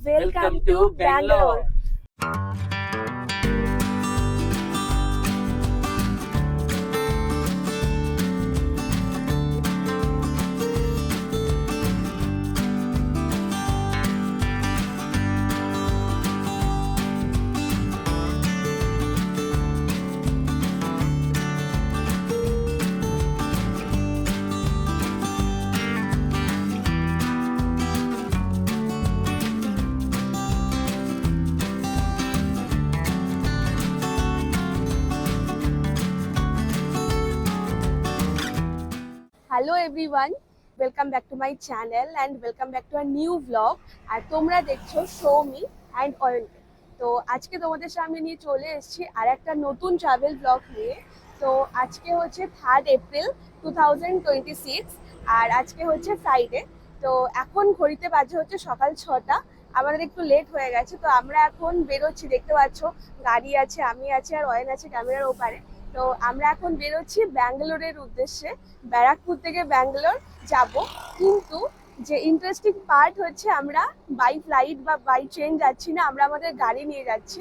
Welcome to Bangalore. Hello everyone, welcome back to my channel and welcome back to a new vlog. আর তোমরা দেখছো Show Me and Oil. তো আজকে তোমাদের সামনে নিয়ে চলে এসেছি আর একটা নতুন ট্রাভেল ব্লগ নিয়ে। তো আজকে হচ্ছে 3rd April 2026 আর আজকে হচ্ছে ফ্রাইডে। তো এখন ঘড়িতে বাজে হচ্ছে সকাল 6টা। আমাদের একটু লেট হয়ে গেছে, তো আমরা এখন বেরোচ্ছি। দেখতে পাচ্ছ গাড়ি আছে, আমি আছি আর অয়ন আছে ক্যামেরার ওপারে। তো আমরা এখন বেরোচ্ছি ব্যাঙ্গালোরের উদ্দেশ্যে। ব্যারাকপুর থেকে ব্যাঙ্গালোর যাব, কিন্তু যে ইন্টারেস্টিং পার্ট হচ্ছে আমরা বাই ফ্লাইট বা বাই ট্রেন যাচ্ছি না, আমরা আমাদের গাড়ি নিয়ে যাচ্ছি।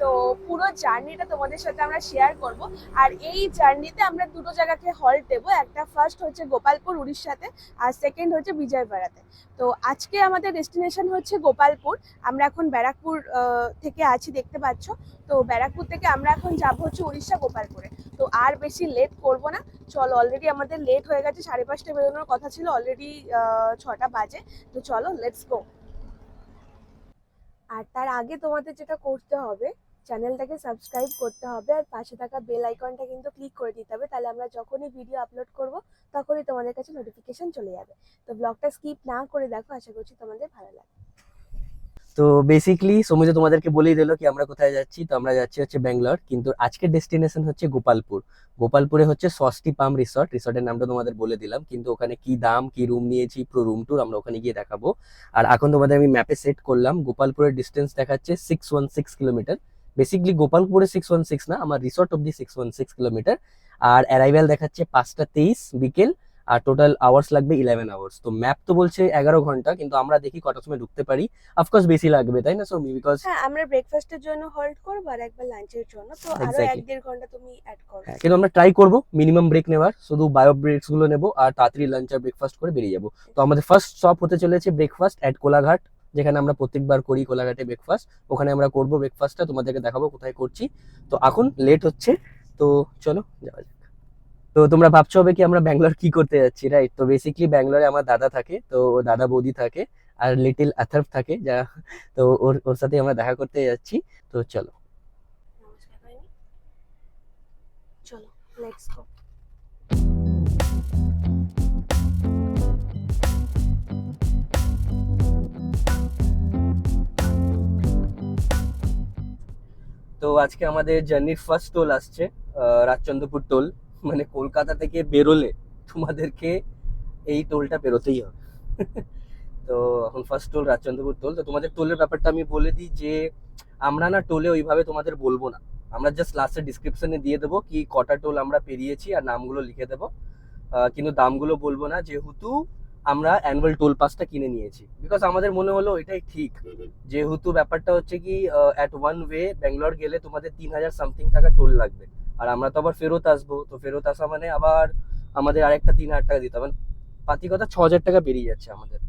তো পুরো জার্নিটা তোমাদের সাথে আমরা শেয়ার করব। আর এই জার্নিতে আমরা দুটো জায়গাকে হল্ট দেবো, একটা ফার্স্ট হচ্ছে গোপালপুর উড়িষ্যাতে আর সেকেন্ড হচ্ছে বিজয়বাড়াতে। তো আজকে আমাদের ডেস্টিনেশন হচ্ছে গোপালপুর। আমরা এখন ব্যারাকপুর থেকে আছি, দেখতে পাচ্ছ। তো ব্যারাকপুর থেকে আমরা এখন যাব হচ্ছে উড়িষ্যা গোপালপুরে। তো আর বেশি লেট করব না, চলো। অলরেডি আমাদের লেট হয়ে গেছে, 5:30 বেরোনোর কথা ছিল, অলরেডি 6টা বাজে। তো চলো, লেটস গো। আর তার আগে তোমাদের যেটা করতে হবে, চ্যানেলটাকে সাবস্ক্রাইব করতে হবে আর পাশে থাকা বেল আইকনটা কিন্তু ক্লিক করে দিতে হবে। তাহলে আমরা যখনই ভিডিও আপলোড করব তখনই তোমাদের কাছে নোটিফিকেশন চলে যাবে। তো ব্লগটা স্কিপ না করে দেখো, আশা করছি তোমাদের ভালো লাগবে। তো বেসিক্যালি সৌমিজ তোমাদেরকে বলেই দিল কি আমরা কোথায় যাচ্ছি। তো আমরা যাচ্ছি হচ্ছে ব্যাঙ্গালোর, কিন্তু আজকের ডেস্টিনেশন হচ্ছে গোপালপুর। গোপালপুরে হচ্ছে সস্তি পাম রিসর্টের নামটা তোমাদের বলে দিলাম, কিন্তু ওখানে কি দাম, কি রুম নিয়েছি, পুরো রুম ট্যুর আমরা ওখানে গিয়ে দেখাবো। আর এখন তোমাদের আমি ম্যাপে সেট করলাম, গোপালপুরের ডিস্টেন্স দেখাচ্ছে 616 কিলোমিটার। বেসিক্যালি গোপালপুরে 616 না, আমার রিসর্ট অব্দি 616 কিলোমিটার। আর অ্যারাইভেল দেখাচ্ছে 5টা 23 বিকেল, আর টোটাল আওয়ার্স লাগবে 11 আওয়ার্স। তো ম্যাপ তো বলছে 11 ঘন্টা, কিন্তু আমরা দেখি কটার সময় ঢুকতে পারি। অফকোর্স বেশি লাগবে, তাই না সৌমি? বিকজ হ্যাঁ, আমরা ব্রেকফাস্টের জন্য হল্ট করব আর একবার লাঞ্চের জন্য। তো আরো Exactly. 1-1.5 ঘন্টা তুমি অ্যাড করো। কিন্তু আমরা ট্রাই করব মিনিমাম ব্রেক নেওয়ার, শুধু বায়ো ব্রেকস গুলো নেবো আর তাড়াতাড়ি লাঞ্চ আর ব্রেকফাস্ট করে বেরিয়ে যাবো। তো আমাদের ফার্স্ট স্টপ হতে চলেছে ব্রেকফাস্ট এট কোলাঘাট, যেখানে আমরা প্রত্যেকবার করি কোলাঘাটে ব্রেকফাস্ট। ওখানে আমরা করবো ব্রেকফাস্টটা, তোমাদেরকে দেখাবো কোথায় করছি। তো এখন লেট হচ্ছে, তো চলো যাওয়া যাক। তো তোমরা ভাবছো হবে কি আমরা ব্যাঙ্গালোর কি করতে যাচ্ছি, রাইট? তো বেসিক্যালি ব্যাঙ্গালোরে আমার দাদা থাকে, তো দাদা বৌদি থাকে আর লিটিল আথার্ভ থাকে যা। তো ওর ওর সাথে আমরা দেখা করতে যাচ্ছি। তো চলো। নমস্কার ভাইনি, চলো লেটস গো। তো আজকে আমাদের জার্নির ফার্স্ট টোল আসছে রাজচন্দ্রপুর টোল। মানে কলকাতা থেকে বেরোলে তোমাদেরকে এই টোলটা বেরোতেই হবে। তো এখন ফার্স্ট টোল রাজচন্দ্রপুর টোল। তো তোমাদের টোলের ব্যাপারটা আমি বলে দিই যে আমরা না টোলে ওইভাবে তোমাদের বলবো না, আমরা জাস্ট লাস্টের ডিসক্রিপশনে দিয়ে দেবো কি কটা টোল আমরা পেরিয়েছি আর নামগুলো লিখে দেবো। কিন্তু দামগুলো বলবো না, যেহেতু আমরা অ্যানুয়াল টোল পাসটা কিনে নিয়েছি। বিকজ আমাদের মনে হলো এটাই ঠিক, যেহেতু ব্যাপারটা হচ্ছে কি অ্যাট ওয়ান ওয়ে ব্যাঙ্গালোর গেলে তোমাদের 3,000 সামথিং টাকা টোল লাগবে। আর আমরা তো আবার ফেরত আসবো, তো ফেরত আসা মানে আবার আমাদের আরেকটা 3,000 টাকা দিতে হবে। পাতি কথা 6,000 টাকা বেরিয়ে যাচ্ছে আমাদের।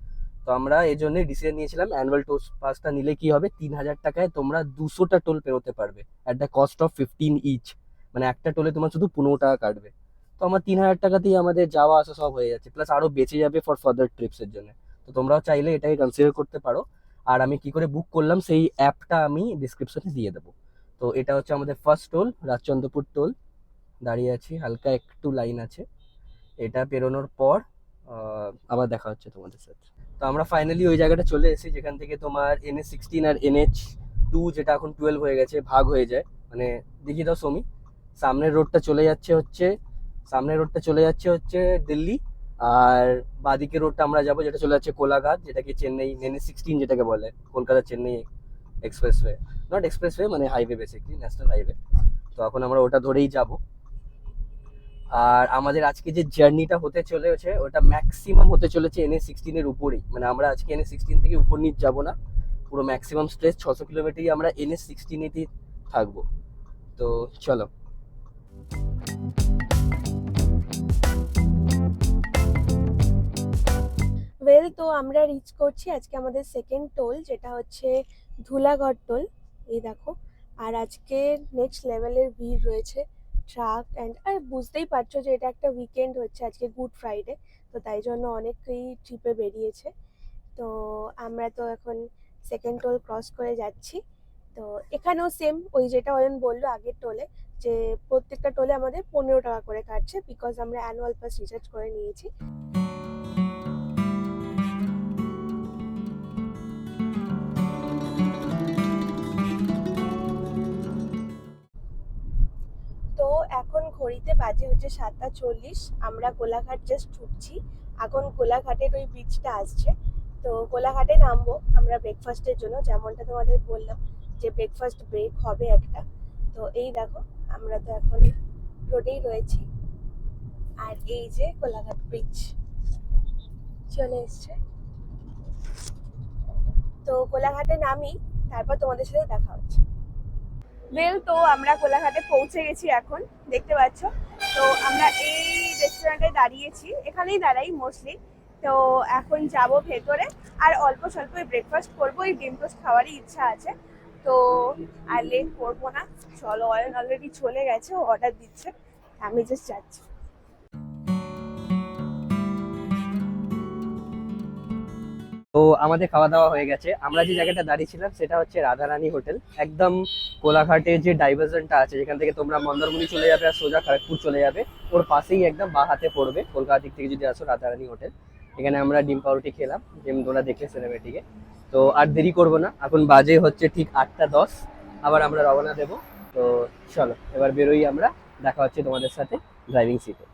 তো আমরা এই জন্য ডিসিশন নিয়েছিলাম অ্যানুয়াল টোল পাসটা নিলে কি হবে, 3,000 টাকায় তোমরা 200টা টোল পেরোতে পারবে at the cost of 15 each. মানে একটা টোলে তোমার শুধু 15 টাকা কাটবে। তো আমার 3,000 টাকাতেই আমাদের যাওয়া আসা সব হয়ে যাচ্ছে, প্লাস আরো বেঁচে যাবে ফর ফার্দার ট্রিপস এর জন্য। তো তোমরাও চাইলে এটাকে কনসিডার করতে পারো। আর আমি কি করে বুক করলাম সেই অ্যাপটা আমি ডিসক্রিপশনে দিয়ে দেবো। তো এটা হচ্ছে আমাদের ফার্স্ট টোল, রাজচন্দ্রপুর টোল। দাঁড়িয়ে আছি, হালকা একটু লাইন আছে। এটা পেরোনোর পর আবার দেখা হচ্ছে তোমাদের সাথে। তো আমরা ফাইনালি ওই জায়গাটা চলে এসেছি যেখান থেকে তোমার NH16 আর NH2, যেটা এখন 12 হয়ে গেছে, ভাগ হয়ে যায়। মানে দেখিয়ে দাও সৌমি, সামনের রোডটা চলে যাচ্ছে হচ্ছে দিল্লি, আর বাদিকে রোডটা আমরা যাবো যেটা চলে যাচ্ছে কোলাঘাট, যেটাকে চেন্নাই NH16 যেটাকে বলে, Kolkata Chennai expressway. Not expressway, মানে হাইওয়ে, বেসিকলি ন্যাশনাল হাইওয়ে। তো এখন আমরা ওটা ধরেই যাব। আর আমাদের আজকে যে জার্নিটা হতে চলেছে ওটা ম্যাক্সিমাম হতে চলেছে NH16 এর উপরেই। মানে আমরা আজকে NH16 থেকে উপর নিচ যাবো না, পুরো ম্যাক্সিমাম স্ট্রেচ 600 কিলোমিটারই আমরা NH16-তেই থাকবো। তো চলো। ওয়েল, তো আমরা রিচ করছি আজকে আমাদের সেকেন্ড টোল, যেটা হচ্ছে ধুলাগড় টোল। এই দেখো, আর আজকে নেক্সট লেভেলের ভিড় রয়েছে, ট্রাক অ্যান্ড আর বুঝতেই পারছো যে এটা একটা উইকেন্ড হচ্ছে, আজকে গুড ফ্রাইডে, তো তাই জন্য অনেকেই ট্রিপে বেরিয়েছে। তো আমরা তো এখন সেকেন্ড টোল ক্রস করে যাচ্ছি। তো এখানেও সেম ওই যেটা অয়ন বললো আগের টোলে, যে প্রত্যেকটা টোলে আমাদের 15 টাকা করে কাটছে, বিকজ আমরা অ্যানুয়াল পাস রিচার্জ করে নিয়েছি। তো এখন ঘড়িতে বাজে হচ্ছে 7:40। আমরা কোলাঘাট জাস্ট ঢুকছি, এখন কোলাঘাটের ওই ব্রিজটা আসছে। তো কোলাঘাটে নামবো আমরা ব্রেকফাস্টের জন্য, যেমনটা তোমাদের বললাম যে ব্রেকফাস্ট ব্রেক হবে একটা। তো এই দেখো, আমরা তো এখন রোডেই রয়েছি, আর এই যে কোলাঘাট ব্রিজ চলে এসছে। তো কোলাঘাটে নামি, তারপর তোমাদের সাথে দেখা হচ্ছে। ওয়েল, তো আমরা কোলাঘাটে পৌঁছে গেছি এখন, দেখতে পাচ্ছ। তো আমরা এই রেস্টুরেন্টে দাঁড়িয়েছি, এখানেই দাঁড়াই মোস্টলি। তো এখন যাব ভেতরে, আর অল্প স্বল্প ব্রেকফাস্ট করবো, এই ডিম টোস্ট খাওয়ারই ইচ্ছা আছে। তো আর লেট করবো না, চলো। অয়ন অলরেডি চলে গেছে, ও অর্ডার দিচ্ছে, আমি জাস্ট যাচ্ছি। তো আমাদের খাওয়া দাওয়া হয়ে গেছে। আমরা যে জায়গাটা দাঁড়িয়েছিলাম সেটা হচ্ছে রাধারানী হোটেল, একদম কোলাঘাটে যে ডাইভারশনটা আছে, যেখান থেকে তোমরা মন্দারমণি চলে যাবে আর সোজা খড়গপুর চলে যাবে, ওর পাশেই একদম বাঁ হাতে পড়বে কলকাতা দিক থেকে যদি আসো রাধারানী হোটেল। এখানে আমরা ডিম পাউরুটি খেলাম, যেমন তোমরা দেখলে সিনেমেটিকে। তো আর দেরি করবো না, এখন বাজে হচ্ছে ঠিক 8:10, আবার আমরা রওনা দেবো। তো চলো এবার বেরোই আমরা, দেখা হচ্ছে তোমাদের সাথে ড্রাইভিং সিটে।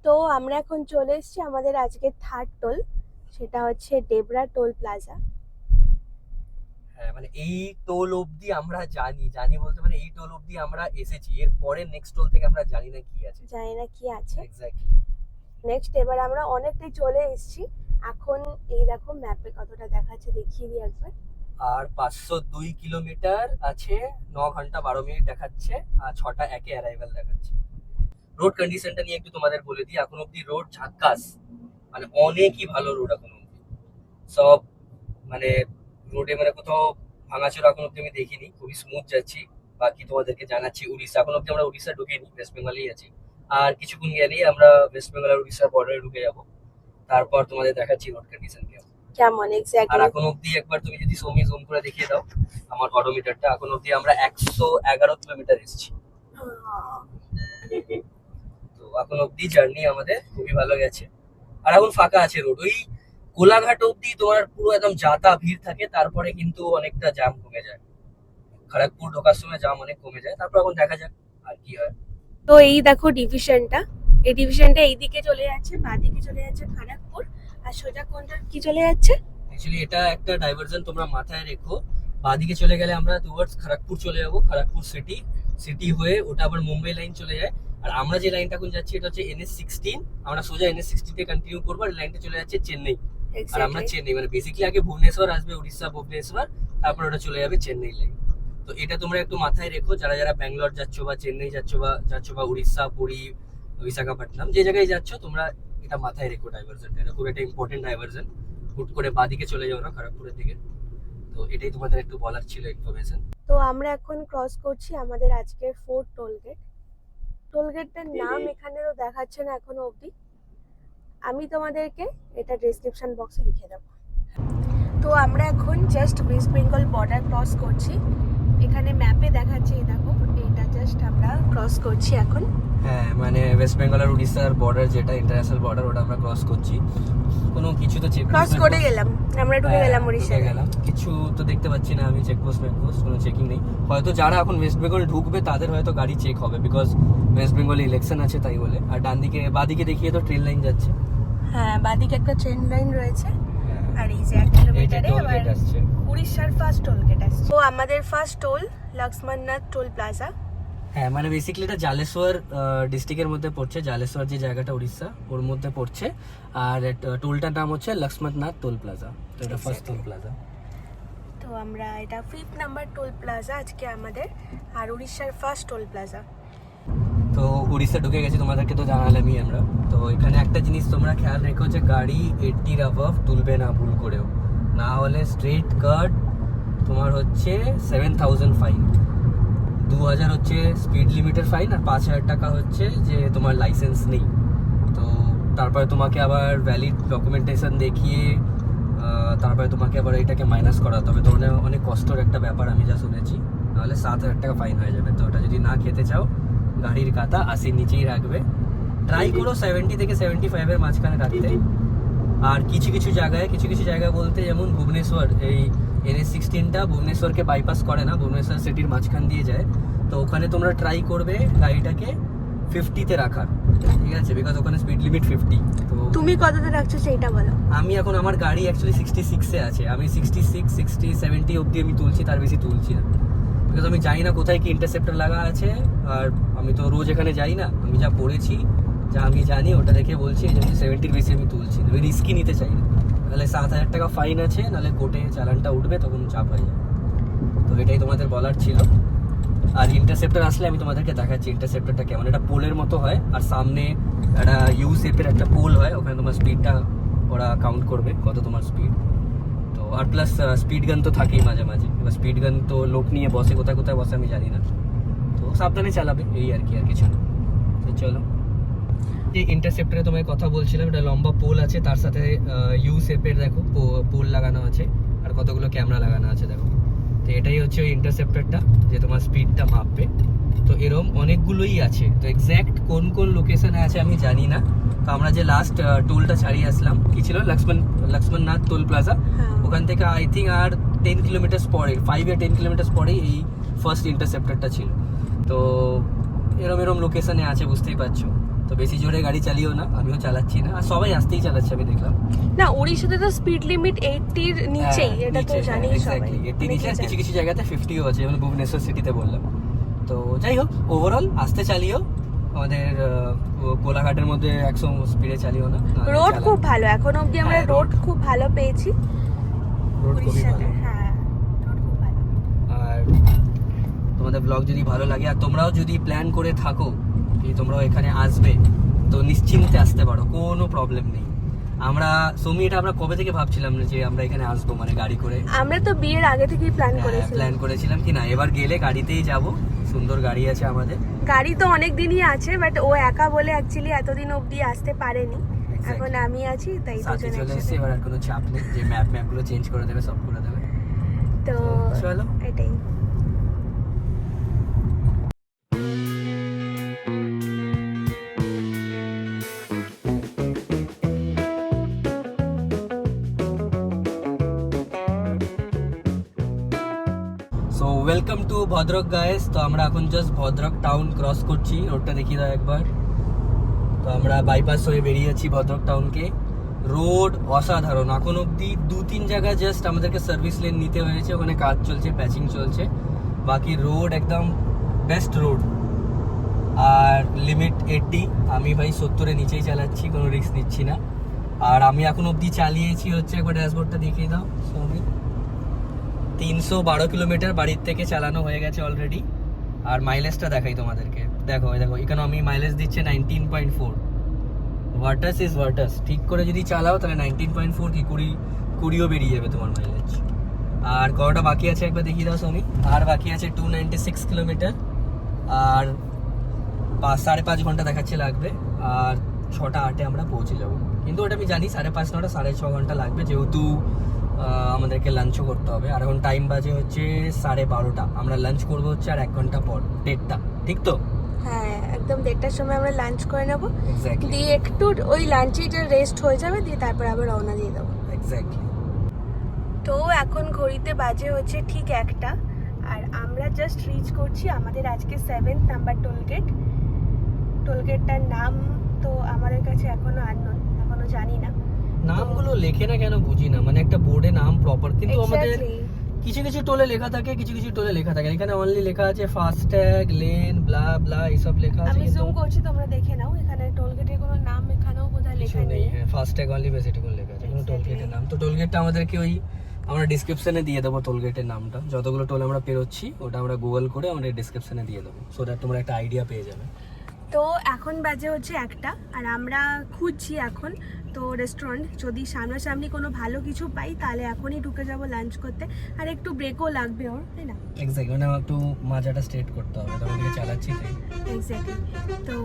তো আমরা এখন চলে এসেছি আমাদের আজকে থার্ড টোল, সেটা হচ্ছে ডেবরা টোল প্লাজা। হ্যাঁ, মানে এই টোল অবধি আমরা জানি বলতে মানে এই টোল অবধি আমরা এসেছি, এর পরে নেক্সট টোল থেকে আমরা জানি না কি আছে। জানি না কি আছে এক্স্যাক্টলি। নেক্সট। এবার আমরা অনেকটাই চলে এসেছি এখন, এই দেখো ম্যাপে কতটা দেখাচ্ছে, দেখিয়ে দিই একবার। আর 502 কিলোমিটার আছে, 9 ঘন্টা 12 মিনিট দেখাচ্ছে, আর 6টা একে অ্যারাইভাল দেখাচ্ছে। রোড কন্ডিশনটা নিয়ে একটু তোমাদের বলে দিই, এখন অবধি রোড ঝাক্কাস, মানে অনেকই ভালো রোড এখন অবধি। সব মানে রোডে মানে কোথাও ভাঙাচোরা এখন অব্দি আমি দেখিনি, খুবই স্মুথ যাচ্ছি। বাকি তোমাদেরকে জানাচ্ছি উড়িষ্যা, এখন অব্দি আমরা উড়িষ্যা ঢুকিনি, ওয়েস্ট বেঙ্গলেই আছি। আর কিছুক্ষণ গেলেই আমরা ওয়েস্ট বেঙ্গল আর উড়িষ্যার বর্ডারে ঢুকে যাবো, তারপর তোমাদের দেখাচ্ছি রোড কন্ডিশন কেমন। কেমন আর এক্স্যাক্টলি। এখন অব্দি একবার তুমি যদি সৌমি জুম করে দেখিয়ে দাও আমার অডোমিটারটা, এখন অব্দি আমরা 111 কিলোমিটার এসেছি। তো এখন অব্দি জার্নি আমাদের খুবই ভালো গেছে, আর এখন ফাঁকা আছে রোড। ওই কোলাঘাট অব্দি তোমার পুরো একদম যাতা ভিড় থাকে, তারপরে কিন্তু অনেকটা জ্যাম কমে যায়, খড়গপুর ঢোকার সময় জ্যাম অনেক কমে যায়। তারপর এখন দেখা যাক আর কি হয়। তো এই দেখো ডিভিশনটা, এই ডিভিশনটা এইদিকে চলে যাচ্ছে, বাঁদিকে চলে যাচ্ছে খড়গপুর, আর সোজা কোনটা কি চলে যাচ্ছে। অ্যাকচুয়ালি এটা একটা ডাইভারশন, তোমরা মাথায় রেখো। বাঁদিকে চলে গেলে আমরা টুয়ার্ডস খড়গপুর চলে যাবো, খড়গপুর সিটি হয়ে ওটা আবার মুম্বাই লাইন চলে যায়। আর আমরা যে লাইনটা এখন যাচ্ছি এটা হচ্ছে NH16, আমরা সোজা NH16 তে কন্টিনিউ করবো, আর লাইনটা চলে যাচ্ছে চেন্নাই। আর আমরা চেন্নাই মানে বেসিক্যালি আগে ভুবনেশ্বর আসবে, উড়িষ্যা ভুবনেশ্বর, তারপর ওটা চলে যাবে চেন্নাই লাইন। তো এটা তোমরা একটু মাথায় রেখো, যারা যারা ব্যাঙ্গালোর যাচ্ছ বা চেন্নাই যাচ্ছ বা উড়িষ্যা, পুরী, বিশাখাপট্টনম, যে জায়গায় যাচ্ছ তোমরা এটা মাথায় রেখো ডাইভারশনটা, এটা খুব একটা ইম্পর্টেন্ট ডাইভারশন। হুট করে বাঁদিকে চলে যাও না খড়গপুরের দিকে। তো এটাই তোমাদের একটু বলার ছিল ইনফরমেশন। তো আমরা এখন ক্রস করছি আমাদের আজকের ফোর্থ টোল গেট। টোল গেটটার নাম এখানে তো দেখাচ্ছে না এখনো অবধি, আমি তোমাদেরকে এটা ডেসক্রিপশন বক্সে লিখে দেবো। তো আমরা এখন just West Bengal border cross করছি, এখানে ম্যাপে দেখাচ্ছে, এই দেখো এটা জাস্ট আমরা ক্রস করছি এখন। হ্যাঁ, মানে ওয়েস্ট বেঙ্গল আর উড়িষ্যার বর্ডার, যেটা ইন্টারন্যাশনাল বর্ডার, ওটা আমরা ক্রস করছি। কোনো কিছু তো চেক ক্রস করে গেলাম, আমরা ঢুকে গেলাম উড়িষ্যায়। গেলাম, কিছু তো দেখতে পাচ্ছি না আমি, চেকপোস্ট কোনো চেকিং নেই। হয়তো যারা এখন ওয়েস্ট বেঙ্গল ঢুকবে তাদের হয়তো গাড়ি চেক হবে, বিকজ ওয়েস্ট বেঙ্গলে ইলেকশন আছে তাই বলে। আর ডান দিকে বাঁদিকে দেখিয়ে তো ট্রেন লাইন যাচ্ছে। হ্যাঁ, বাঁদিকে একটা ট্রেন লাইন রয়েছে, আর এই যে 1 কিলোমিটারে আবার উড়িষ্যার ফার্স্ট টোল গেট আসছে। তো আমাদের ফার্স্ট টোল লক্ষ্মণনাথ টোল প্লাজা। হ্যাঁ মানে বেসিক্যালি এটা জালেশ্বর ডিস্ট্রিক্টের মধ্যে পড়ছে, জালেশ্বর যে জায়গাটা উড়িষ্যা ওর মধ্যে পড়ছে। আর টোলটার নাম হচ্ছে লক্ষ্মণনাথ টোল প্লাজা, তো এটা ফার্স্ট টোল প্লাজা। তো আমরা এটা 5th নাম্বার টোল প্লাজা আজকে আমাদের, আর উড়িষ্যার ফার্স্ট টোল প্লাজা। তো উড়িষ্যা ঢুকে গেছি, তোমাদেরকে তো জানালামই আমরা। তো এখানে একটা জিনিস তোমরা খেয়াল রেখো যে গাড়ি 80 অ্যাবভ তুলবে না ভুল করেও, না হলে স্ট্রেট কাট তোমার হচ্ছে 7000 ফাইন, 2000 হচ্ছে স্পিড লিমিটের ফাইন, আর 5000 টাকা হচ্ছে যে তোমার লাইসেন্স নেই। তো তারপরে তোমাকে আবার ভ্যালিড ডকুমেন্টেশন দেখিয়ে তারপরে তোমাকে আবার এটাকে মাইনাস করাতে হবে। তো অনেক কষ্টের একটা ব্যাপার আমি যা শুনেছি, নাহলে 7000 টাকা ফাইন হয়ে যাবে। তো ওটা যদি না খেতে চাও গাড়ির কাতা 80 নিচেই রাখবে, ট্রাই করো 70 থেকে 75 এর মাঝখানে রাখতে। আর কিছু কিছু জায়গায় বলতে যেমন ভুবনেশ্বর, এই NH16টা ভুবনেশ্বরকে বাইপাস করে না, ভুবনেশ্বর সিটির মাঝখান দিয়ে যায়। তো ওখানে তোমরা ট্রাই করবে গাড়িটাকে 50-তে রাখার, ঠিক আছে, বিকজ ওখানে স্পিড লিমিট 50। তো তুমি কততে রাখছো সেইটা বলো। আমি এখন আমার গাড়ি অ্যাকচুয়ালি 66-এ আছে, আমি 66, 60, 70 অবধি আমি তুলছি, তার বেশি তুলছি না। বিকজ আমি জানি না কোথায় কি ইন্টারসেপ্টর লাগা আছে, আর আমি তো রোজ এখানে যাই না। আমি যা পড়েছি, যা আমি জানি ওটা দেখে বলছি, এই জন্য 70-র বেশি আমি তুলছি না, আমি রিস্কই নিতে চাই না। নাহলে 7000 টাকা ফাইন আছে, নাহলে কোর্টে চালানটা উঠবে, তখন চাপ হয়ে যাবে। তো এটাই তোমাদের বলার ছিল। আর ইন্টারসেপ্টর আসলে আমি তোমাদেরকে দেখাচ্ছি ইন্টারসেপ্টরটা কেমন। এটা পোলের মতো হয়, আর সামনে একটা ইউ শেপের একটা পোল হয়, ওখানে তোমার স্পিডটা ওরা কাউন্ট করবে কত তোমার স্পিড। তো আর প্লাস স্পিড গান তো থাকেই মাঝে মাঝে। এবার স্পিড গান তো লোক নিয়ে বসে, কোথায় কোথায় বসে আমি জানি না, তো সাবধানে চালাবে, এই আর কি, আর কিছু না। তো চলো, এই ইন্টারসেপ্টরে তোমায় কথা বলছিলাম, এটা লম্বা পোল আছে, তার সাথে ইউ শেপের দেখো পোল লাগানো আছে, আর কতগুলো ক্যামেরা লাগানো আছে দেখো। তো এটাই হচ্ছে ওই ইন্টারসেপ্টরটা, যে তোমার স্পিডটা মাপবে। তো এরকম অনেকগুলোই আছে, তো এক্স্যাক্ট কোন কোন লোকেশনে আছে আমি জানি না। তো আমরা যে লাস্ট টোলটা ছাড়িয়ে আসলাম, কি ছিল, লক্ষ্মণনাথ টোল প্লাজা, ওখান থেকে আই থিঙ্ক আর 10 কিলোমিটার পরে, 5 or 10 কিলোমিটার পরেই এই ফার্স্ট ইন্টারসেপ্টরটা ছিল। তো এরম লোকেশনে আছে, বুঝতেই পারছো। তো বেশি জোরে গাড়ি চালিও না, আমিও চালাচ্ছি না, আর সবাই আসতেই চালাচ্ছে আমি দেখলাম। না, উড়িষ্যাতে তো স্পিড লিমিট 80-র নিচেই, এটা তো জানি সবাই। 80 নিচে, কিছু কিছু জায়গাতে 50ও আছে, যেমন ভুবনেশ্বর সিটিতে বললাম। তো যাই হোক, ওভারঅল আস্তে চালিও, আমাদের কোলাঘাটের মধ্যে 100 স্পিডে চালিও না। রোড খুব ভালো, এখন অবধি আমরা হ্যাঁ, রোড খুব ভালো পেয়েছি রোড খুবই উড়িষ্যাতে। ভালো। হ্যাঁ, রোড খুব ভালো। আর তোমাদের ব্লগ যদি ভালো লাগে, আর তোমরাও যদি প্ল্যান করে থাকো কি তোমরাও এখানে আসবে, তো নিশ্চিন্তে আসতে পারো, কোনো প্রবলেম নেই। আমরা এটা আমরা কবে থেকে ভাবছিলাম যে আমরা এখানে আসবো, মানে গাড়ি করে। আমরা তো বিয়ের আগে থেকেই প্ল্যান করেছিলাম কি না, এবার গেলে গাড়িতেই যাব, সুন্দর গাড়ি আছে আমাদের। গাড়ি তো অনেক দিনই আছে, বাট ও একা বলে অ্যাকচুয়ালি এতদিন অবধি আসতে পারেনি। এখন আমি আছি, তাই সাথে দুজনে চলে এসেছি, একসাথে। এবার আর কোনো চাপ নেই, যে ম্যাপ গুলো চেঞ্জ করে দেবে, সব করে দেবে। তো চলো, এটাই। So welcome to Bhadrak guys. তো আমরা এখন জাস্ট ভদ্রক টাউন ক্রস করছি, রোডটা দেখিয়ে দাও একবার। তো আমরা বাইপাস হয়ে বেরিয়েছি ভদ্রক টাউনকে। রোড অসাধারণ, এখন অবধি 2-3 জায়গায় জাস্ট আমাদেরকে সার্ভিস লেন নিতে হয়েছে, ওখানে কাজ চলছে, প্যাচিং চলছে। বাকি রোড একদম বেস্ট রোড। আর লিমিট 80, আমি ভাই 70-এর নিচেই চালাচ্ছি, কোনো রিস্ক নিচ্ছি না। আর আমি এখন অবধি চালিয়েছি হচ্ছে, একবার ড্যাশবোর্ডটা দেখিয়ে দাও সৌমিক, 312 কিলোমিটার বাড়ির থেকে চালানো হয়ে গেছে অলরেডি। আর মাইলেজটা দেখাই তোমাদেরকে, দেখো ইকোনমি মাইলেজ দিচ্ছে 19.4। ওয়াটাস ইজ ওয়াটাস, ঠিক করে যদি চালাও তাহলে 19.4 কি 20ও বেরিয়ে যাবে তোমার মাইলেজ। আর কতটা বাকি আছে একবার দেখিয়ে দাও সৌমিক। আর বাকি আছে 296 কিলোমিটার, আর 5.5 ঘন্টা দেখাচ্ছে লাগবে, আর 6:08 আমরা পৌঁছে যাবো। কিন্তু ওটা আমি জানি 5.5 নটা 6.5 ঘন্টা লাগবে, যেহেতু আমাদেরকে লাঞ্চও করতে হবে। আর এখন টাইম বাজে হচ্ছে 12:30, আমরা লাঞ্চ করবো হচ্ছে আর 1 ঘন্টা পর, 1:30, ঠিক তো? হ্যাঁ, একদম 1:30টার সময় আমরা লাঞ্চ করে নেবো, এক্স্যাক্টলি, দিয়ে একটু ওই লাঞ্চে রেস্ট হয়ে যাবে, দিয়ে তারপর আবার রওনা দিয়ে দেবো। এক্স্যাক্টলি। তো এখন ঘড়িতে বাজে হচ্ছে ঠিক 1টা, আর আমরা জাস্ট রিচ করছি আমাদের আজকে 7th নাম্বার টোলগেট। টোলগেটটার নাম তো আমাদের কাছে এখনো আননোন, এখনো জানি না। নামগুলো লেখে না কেন বুঝি না, মানে একটা বোর্ডে নাম প্রপার, কিন্তু আমাদের Exactly. কিছু কিছু টোলে লেখা থাকে, কিছু কিছু টোলে লেখা থাকে। এখানে অনলি লেখা আছে ফাস্ট্যাগ লেন ব্লা এইসব লেখা আছে, আমি কিন্তু জুম করছি, তোমরা দেখে নাও। এখানে টোল গেটের কোনো নাম এখানেও বোধহয় কিছু লেখা নেই। নেই। হ্যাঁ, ফাস্ট্যাগ অনলি বেসিটুকু লেখা আছে, কোনো টোল Exactly. গেটের নাম। তো টোল গেটটা আমাদেরকে ওই আমরা ডিসক্রিপশনে দিয়ে দেবো টোল গেটের নামটা। যতগুলো টোল আমরা পেরোচ্ছি ওটা আমরা গুগল করে আমরা ডিসক্রিপশনে দিয়ে দেবো, সো দ্যাট তোমরা একটা আইডিয়া পেয়ে যাবে। তো এখন বাজে হচ্ছে 1টা, আর আমরা খুঁজছি এখন তো রেস্টুরেন্ট। যদি সামনাসামনি কোনো ভালো কিছু পাই তাহলে এখনই ঢুকে যাব লাঞ্চ করতে। আর একটু ব্রেকও লাগবে ওর, তাই না? এক্স্যাক্টলি, মানে আমার একটু মাজাটা স্ট্রেট করতে হবে, তখন থেকে চালাচ্ছি তাই। এক্স্যাক্টলি। তো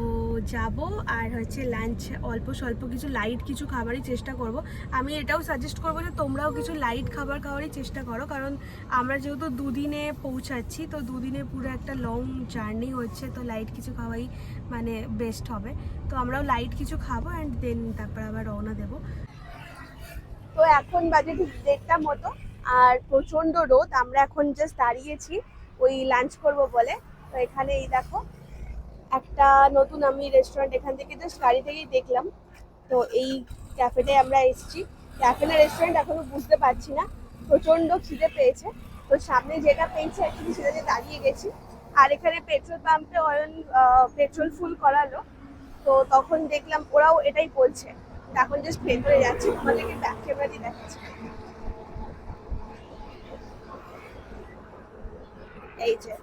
যাব, আর হচ্ছে লাঞ্চ অল্প স্বল্প কিছু লাইট কিছু খাবারই চেষ্টা করব। আমি এটাও সাজেস্ট করবো যে তোমরাও কিছু লাইট খাবার খাওয়ারই চেষ্টা করো, কারণ আমরা যেহেতু দুদিনে পৌঁছাচ্ছি, তো দুদিনে পুরো একটা লং জার্নি হচ্ছে, তো লাইট কিছু খাওয়াই মানে বেস্ট হবে। তো আমরাও লাইট কিছু খাবো অ্যান্ড দেন তারপর আবার রওনা দেবো। তো এখন বাজে ঠিক 1:30 মতো, আর প্রচণ্ড রোদ। আমরা এখন জাস্ট দাঁড়িয়েছি ওই লাঞ্চ করব বলে। তো এখানে এই দেখো একটা নতুন আমি রেস্টুরেন্ট এখান থেকে জাস্ট গাড়ি থেকেই দেখলাম। তো এই ক্যাফেতে আমরা এসেছি। ক্যাফে না রেস্টুরেন্ট এখনো বুঝতে পারছি না, প্রচণ্ড খিদে পেয়েছে। তো সামনে যেটা পেয়েছে অ্যাকচুয়ালি সেটাতে দাঁড়িয়ে গেছি। আর এখানে পেট্রোল পাম্পে পেট্রোল ফুল করালো, তো তখন দেখলাম ওরাও এটাই বলছে। এখন জাস্ট ভেতরে যাচ্ছি, তোমাদেরকে ব্যাক ক্যামেরা দিয়ে দেখাচ্ছি। এই যে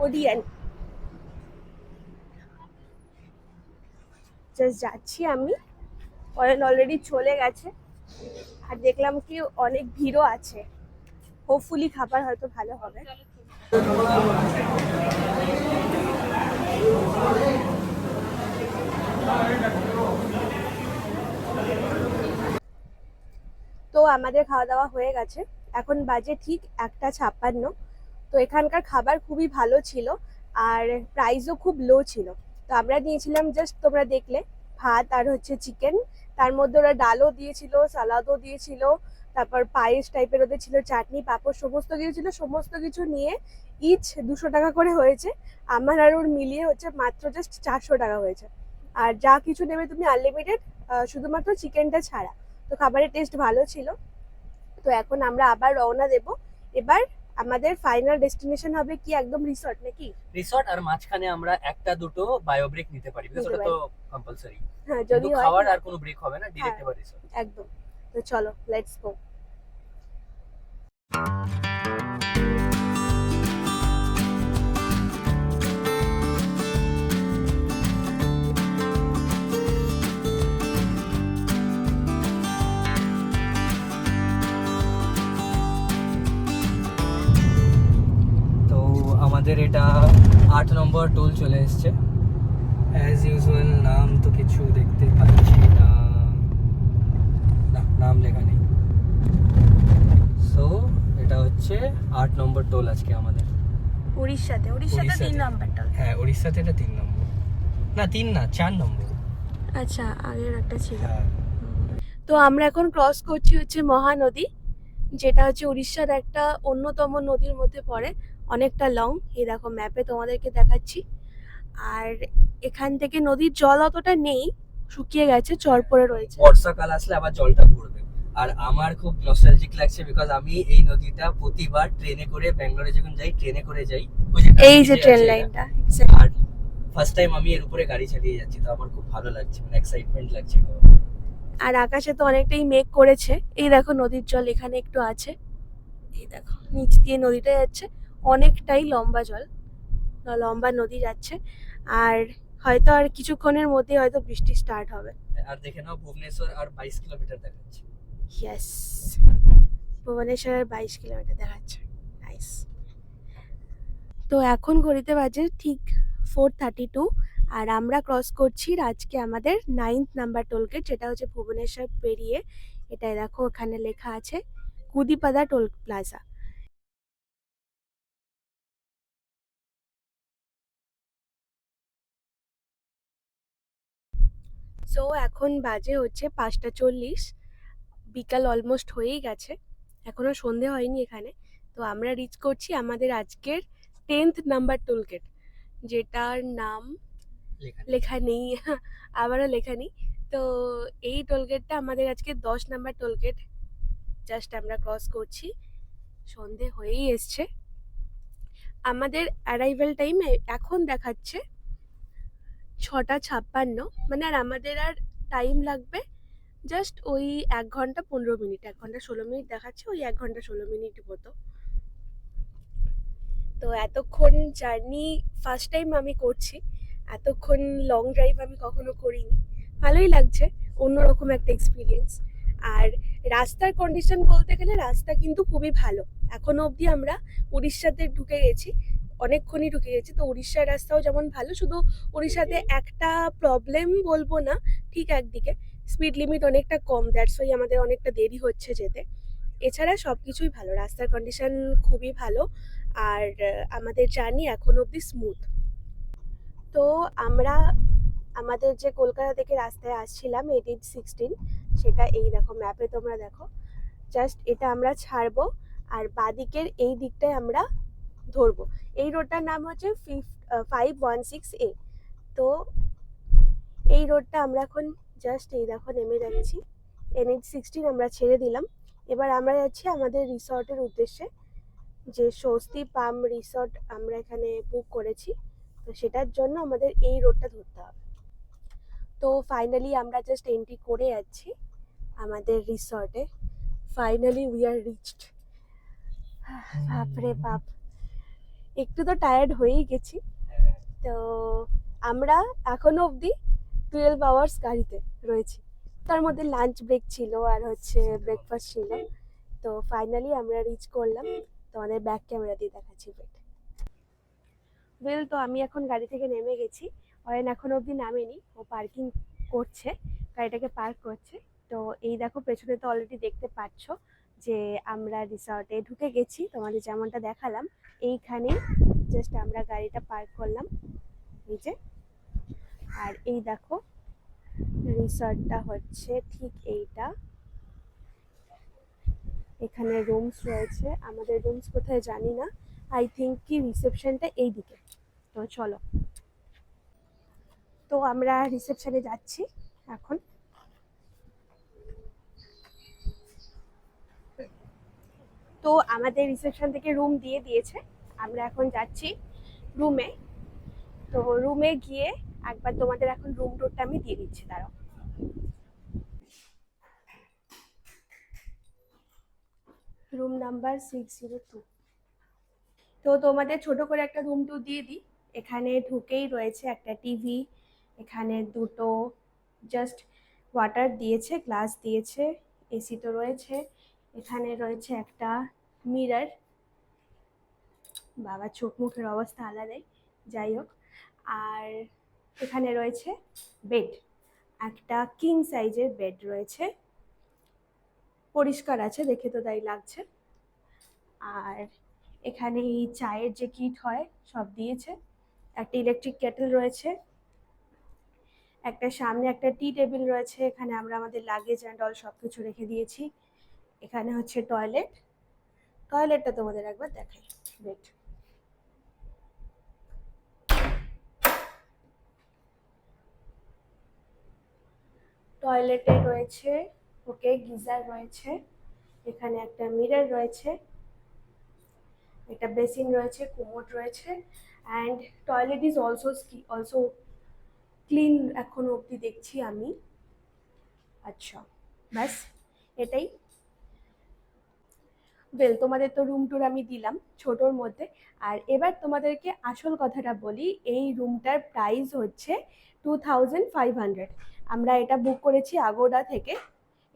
ওডিয়ান, জাস্ট যাচ্ছি আমি। অলরেডি চলে গেছে, আর দেখলাম কি অনেক ভিড়ও আছে। হোপফুলি খাবার হয়তো ভালো হবে। তো আমাদের খাওয়া দাওয়া হয়ে গেছে, এখন বাজে ঠিক 1:56। তো এখানকার খাবার খুবই ভালো ছিল, আর প্রাইসও খুব লো ছিল। তো আমরা নিয়েছিলাম জাস্ট তোমরা দেখলে ভাত আর হচ্ছে চিকেন, তার মধ্যে ওরা ডালও দিয়েছিল, সালাদও দিয়েছিল, তারপর পায়েস টাইপের ওদের ছিল, চাটনি পাঁপড় সমস্ত কিছু ছিল। সমস্ত কিছু নিয়ে ইচ 200 টাকা করে হয়েছে। আমার আর ওর মিলিয়ে হচ্ছে মাত্র জাস্ট 400 টাকা হয়েছে। আর যা কিছু নেবে তুমি আনলিমিটেড, শুধুমাত্র চিকেনটা ছাড়া। তো খাবারের টেস্ট ভালো ছিল। তো এখন আমরা আবার রওনা দেব। এবার আমাদের ফাইনাল ডেস্টিনেশন হবে কি একদম রিসর্ট নাকি? রিসর্ট, আর মাঝখানে আমরা একটা দুটো বায়ো ব্রেক নিতে পারি, বিকজ নিতে ওটা তো কম্পালসারি। হ্যাঁ, যদি যদি হয় খাওয়ার তো আর কোনো ব্রেক হবে না, ডিরেক্ট হ্যাঁ। এবার রিসর্ট। একদম। তো চলো লেটস গো। তো আমাদের এটা 8 নম্বর টোল চলে এসছে। অ্যাজ ইউজুয়াল নাম তো কিছু দেখতে পাচ্ছি না, না নাম লেখা নেই। সো এটা হচ্ছে 8 নম্বর টোল আজকে আমাদের। উড়িষ্যাতে 3 নাম্বারটা। হ্যাঁ, উড়িষ্যাতে এটা 3 নম্বর, না 3 না 4 নম্বর। আচ্ছা, আগের একটা ছিল। হ্যাঁ, তো আমরা এখন ক্রস করছি হচ্ছে মহানদী, যেটা হচ্ছে উড়িষ্যার একটা অন্যতম নদীর মধ্যে পড়ে, অনেকটা লং। এই দেখো ম্যাপে তোমাদেরকে দেখাচ্ছি। আর এখান থেকে নদীর জল অতটা নেই, শুকিয়ে গেছে, চর পড়ে রয়েছে। বর্ষাকাল আসলে আবার জলটা পড়বে। আর আমার খুব নস্টালজিক লাগছে, বিকজ আমি এই নদীটা প্রতিবার ট্রেনে করে ব্যাঙ্গালোরে যখন যাই, ট্রেনে করে যাই। এই যে ট্রেন লাইনটা, আর ফার্স্ট টাইম আমি এর উপরে গাড়ি চালিয়ে যাচ্ছি, তো আমার খুব ভালো লাগছে, মানে এক্সাইটমেন্ট লাগছে। আর আকাশে তো অনেকটাই মেঘ করেছে। এই দেখো নদীর জল এখানে একটু আছে, এই দেখো নিচ দিয়ে নদীটা যাচ্ছে, অনেকটাই লম্বা জল, লম্বা নদী যাচ্ছে। আর হয়তো আর কিছুক্ষণের মধ্যে হয়তো বৃষ্টি স্টার্ট হবে। আর দেখে নাও, ভুবনেশ্বর আর 22 কিলোমিটার দেখাচ্ছে। ইয়েস, ভুবনেশ্বরের 22 কিলোমিটার দেখাচ্ছে। নাইস। তো এখন ঘড়িতে বাজে ঠিক 4:32, আর আমরা ক্রস করছি আজকে আমাদের 9th নাম্বার টোলগেট, যেটা হচ্ছে ভুবনেশ্বর পেরিয়ে। এটাই দেখো ওখানে লেখা আছে কুদিপাদা টোল প্লাজা। সো এখন বাজে হচ্ছে 5:40, বিকাল অলমোস্ট হয়েই গেছে, এখনো সন্ধে হয়নি এখানে। তো আমরা রিচ করছি আমাদের আজকের 10th নাম্বার টোলগেট, যেটার নাম লেখা নেই, আবারও লেখা নেই। তো এই টোলগেটটা আমাদের আজকে 10 নাম্বার টোলগেট। জাস্ট আমরা ক্রস করছি, সন্ধে হয়েই এসছে। আমাদের অ্যারাইভেল টাইম এখন দেখাচ্ছে 6:56, মানে আর আমাদের আর টাইম লাগবে জাস্ট ওই 1 ঘন্টা 15 মিনিট, 1 ঘন্টা 16 মিনিট দেখাচ্ছে, ওই 1 ঘন্টা 16 মিনিট মতো। তো এতক্ষণ জার্নি ফার্স্ট টাইম আমি করছি, এতক্ষণ লং ড্রাইভ আমি কখনো করিনি, ভালোই লাগছে, অন্যরকম একটা এক্সপিরিয়েন্স। আর রাস্তার কন্ডিশন বলতে গেলে রাস্তা কিন্তু খুবই ভালো, এখনো অবধি আমরা উড়িষ্যাতে ঢুকে গেছি, অনেকক্ষণই ঢুকে গেছি। তো উড়িষ্যার রাস্তাও যেমন ভালো, শুধু উড়িষ্যাতে একটা প্রবলেম বলবো না, ঠিক একদিকে স্পিড লিমিট অনেকটা কম, দ্যাটস ওয়াই আমাদের অনেকটা দেরি হচ্ছে যেতে। এছাড়া সব কিছুই ভালো, রাস্তার কন্ডিশন খুবই ভালো। আর আমাদের জার্নি এখন অবধি স্মুথ। তো আমরা আমাদের যে কলকাতা থেকে রাস্তায় আসছিলাম 1816, সেটা এই দেখো ম্যাপে তোমরা দেখো, জাস্ট এটা আমরা ছাড়বো আর বাদিকের এই দিকটায় আমরা ধরবো। এই রোডটার নাম হচ্ছে 516A। তো এই রোডটা আমরা এখন জাস্ট এই দেখো নেমে যাচ্ছি, NH16 আমরা ছেড়ে দিলাম। এবার আমরা যাচ্ছি আমাদের রিসর্টের উদ্দেশ্যে, যে স্বস্তি পাম রিসর্ট আমরা এখানে বুক করেছি, তো সেটার জন্য আমাদের এই রোডটা ধরতে হবে। তো ফাইনালি আমরা জাস্ট এন্ট্রি করে যাচ্ছি আমাদের রিসর্টে। Finally we are reached. বাপরে বাপ, একটু তো টায়ার্ড হয়েই গেছি। তো আমরা এখনো অবধি 12 আওয়ার্স গাড়িতে রয়েছি, তার মধ্যে লাঞ্চ ব্রেক ছিল আর হচ্ছে ব্রেকফাস্ট ছিল। তো ফাইনালি আমরা রিচ করলাম, তোমাদের ব্যাক ক্যামেরা দিয়ে দেখাচ্ছি ওয়েট। ওয়েল, তো আমি এখন গাড়ি থেকে নেমে গেছি, অয়ন এখন অবধি নামেনি, ও পার্কিং করছে, গাড়িটাকে পার্ক করছে। তো এই দেখো পেছনে তো অলরেডি দেখতে পাচ্ছ যে আমরা রিসর্টে ঢুকে গেছি, তোমাদের যেমনটা দেখালাম। এইখানে জাস্ট আমরা গাড়িটা পার্ক করলাম নিচে, আর এই দেখো রিসর্টটা হচ্ছে ঠিক এইটা। এখানে রুমস রয়েছে, আমাদের রুমস কোথায় জানি না, আই থিঙ্ক কি রিসেপশনটা এই দিকে। তো চলো, তো আমরা রিসেপশনে যাচ্ছি এখন। তো আমাদের রিসেপশন থেকে রুম দিয়ে দিয়েছে, আমরা এখন যাচ্ছি রুমে। তো রুমে গিয়ে একবার তোমাদের এখন রুম টুরটা আমি দিয়ে দিচ্ছি, দাঁড়াও। Room number 602। তো তোমাদের ছোট করে একটা রুম টুর দিয়ে দিই। এখানে ঢুকেই রয়েছে একটা টিভি, এখানে দুটো জাস্ট ওয়াটার দিয়েছে, গ্লাস দিয়েছে, এসি তো রয়েছে, এখানে রয়েছে একটা মিরর, বাবা চোখ মুখের অবস্থা আলাদাই, যাই হোক। আর এখানে রয়েছে বেড, একটা কিং সাইজের বেড রয়েছে, পরিষ্কার আছে, দেখে তো তাই লাগছে। আর এখানে এই চায়ের যে কিট হয় সব দিয়েছে, একটা ইলেকট্রিক কেটেল রয়েছে, একটা সামনে একটা টি টেবিল রয়েছে, এখানে আমরা আমাদের লাগেজ অ্যান্ড অল সব কিছু রেখে দিয়েছি। এখানে হচ্ছে টয়লেট, টয়লেটটা তোমাদের একবার দেখাই। বেড, টয়লেটে রয়েছে ওকে গিজার রয়েছে, এখানে একটা মিরর রয়েছে, একটা বেসিন রয়েছে, কোমোড রয়েছে, and toilet is also clean এখনো অবধি দেখছি আমি। আচ্ছা, ব্যাস এটাই। ওয়েল, তোমাদের তো রুম টুর আমি দিলাম ছোটোর মধ্যে, আর এবার তোমাদেরকে আসল কথাটা বলি। এই রুমটার প্রাইস হচ্ছে 2500। আমরা এটা বুক করেছি আগোডা থেকে,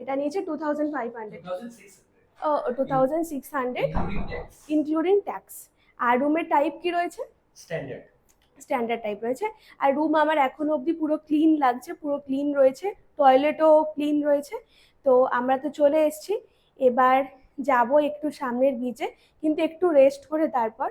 এটা নিয়েছে 2500, ও 2600 ইনক্লুডিং ট্যাক্স। আর রুমের টাইপ কি রয়েছে? স্ট্যান্ডার্ড। স্ট্যান্ডার্ড টাইপ রয়েছে। আর রুম আমার এখনো অবধি পুরো ক্লিন লাগছে, পুরো ক্লিন রয়েছে, টয়লেটও ক্লিন রয়েছে। তো আমরা তো চলে এসেছি, এবার যাব একটু সামনের বিচে, কিন্তু একটু রেস্ট করে তারপর।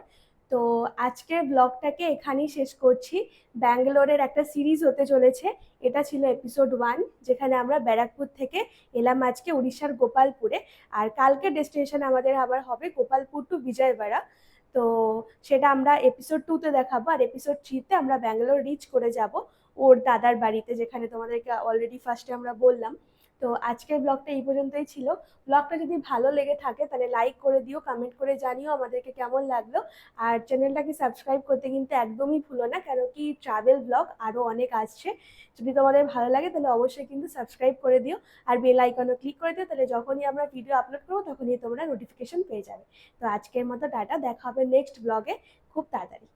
তো আজকের ব্লগটাকে এখানেই শেষ করছি। ব্যাঙ্গালোরের একটা সিরিজ হতে চলেছে, এটা ছিল এপিসোড 1, যেখানে আমরা ব্যারাকপুর থেকে এলাম আজকে উড়িষ্যার গোপালপুরে। আর কালকে ডেস্টিনেশন আমাদের আবার হবে গোপালপুর টু বিজয়বাড়া। তো সেটা আমরা এপিসোড 2-তে দেখাবো, আর এপিসোড 3-তে আমরা ব্যাঙ্গালোর রিচ করে যাব ওর দাদার বাড়িতে, যেখানে তোমাদেরকে অলরেডি ফার্স্টে আমরা বললাম। তো তো আজকের ব্লগটা এই পর্যন্তই ছিল। ব্লগটা যদি ভালো লেগে থাকে তাহলে লাইক করে দিও, কমেন্ট করে জানিও আমাদেরকে কেমন লাগলো। আর চ্যানেলটাকে সাবস্ক্রাইব করতে কিন্তু একদমই ভুলো না, কেন কি ট্রাভেল ব্লগ আরও অনেক আসছে। যদি তোমাদের ভালো লাগে তাহলে অবশ্যই কিন্তু সাবস্ক্রাইব করে দিও, আর বেল আইকনও ক্লিক করে দিও, তাহলে যখনই আমরা ভিডিও আপলোড করবো তখনই তোমরা নোটিফিকেশন পেয়ে যাবে। তো আজকের মতো টাটা, দেখা হবে নেক্সট ব্লগে খুব তাড়াতাড়ি।